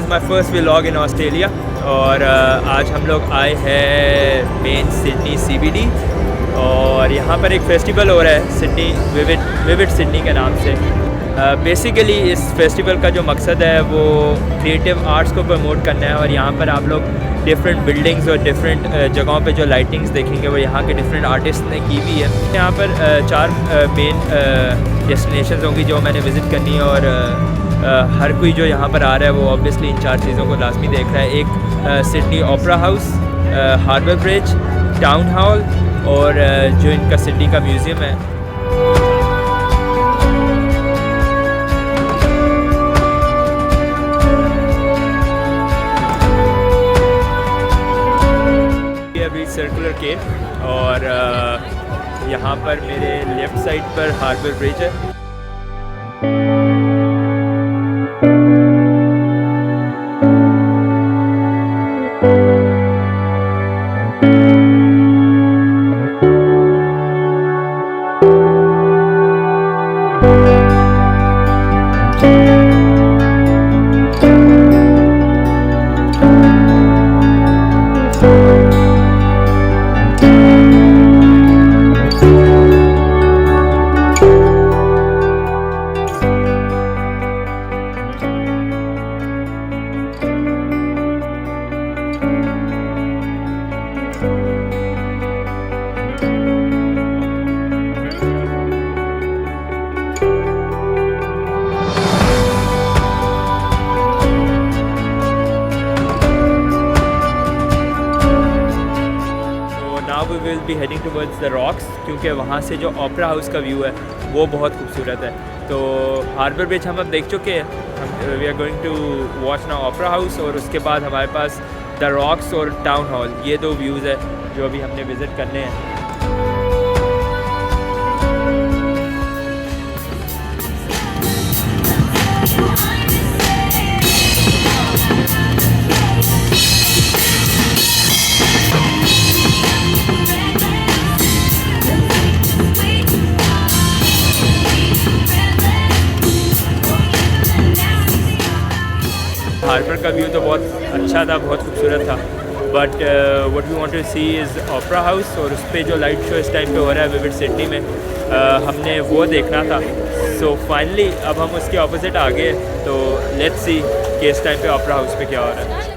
My first vlog in Australia और आज हम लोग आए हैं मेन सिडनी CBD और यहाँ पर एक फ़ेस्टिवल हो रहा है सिडनी विविड सिडनी के नाम से। बेसिकली इस फेस्टिवल का जो मकसद है वो क्रिएटिव आर्ट्स को प्रमोट करना है और यहाँ पर आप लोग डिफरेंट बिल्डिंग्स और डिफरेंट जगहों पे जो लाइटिंग्स देखेंगे वो यहाँ के डिफरेंट आर्टिस्ट ने की हुई है। यहाँ पर 4 मेन डेस्टिनेशंस होंगी जो मैंने विज़िट करनी है और हर कोई जो यहाँ पर आ रहा है वो ऑब्वियसली इन 4 चीज़ों को लाजमी देख रहा है। एक Sydney Opera House, Harbour Bridge, Town Hall और जो इनका सिडनी का म्यूज़ियम है। अभी सर्कुलर केव और यहाँ पर मेरे लेफ़्ट साइड पर हार्बर ब्रिज है। We will be heading towards the Rocks क्योंकि वहाँ से जो ओपेरा हाउस का व्यू है वो बहुत खूबसूरत है। तो हार्बर ब्रिज हम अब देख चुके हैं, हम we are going to watch now Opera House और उसके बाद हमारे पास द रॉक्स और टाउन हॉल, ये 2 व्यूज़ है जो अभी हमने विज़िट करने हैं। हार्बर का व्यू तो बहुत अच्छा था, बहुत खूबसूरत था, but what we want to see is Opera House और उस पर जो लाइट शो इस टाइम पे हो रहा है विविड सिडनी में, हमने वो देखना था। सो फाइनली अब हम उसके ऑपोजिट आ गए, तो लेट्स सी कि इस टाइम पे ओपेरा हाउस पे क्या हो रहा है।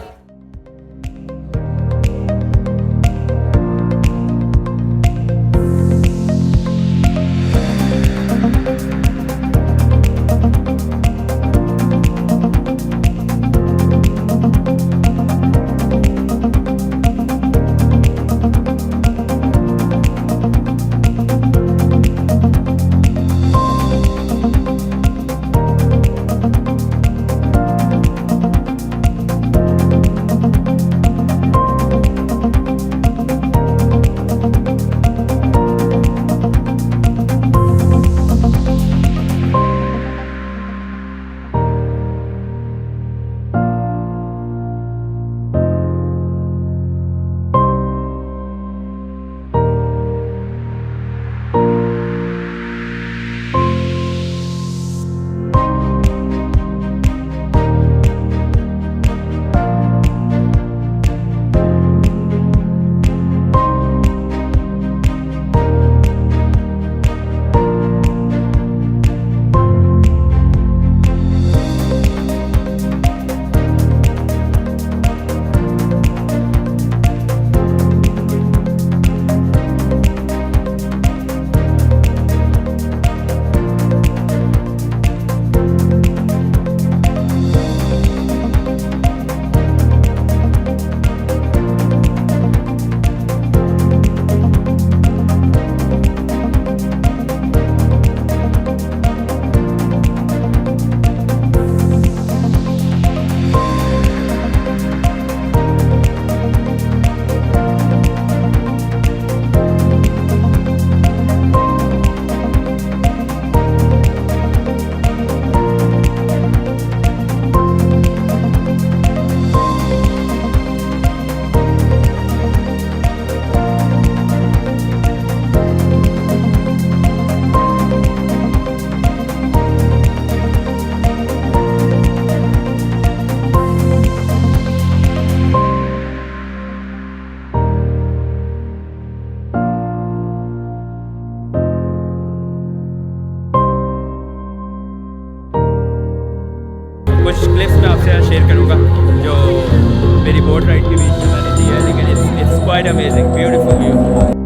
quite amazing, beautiful view.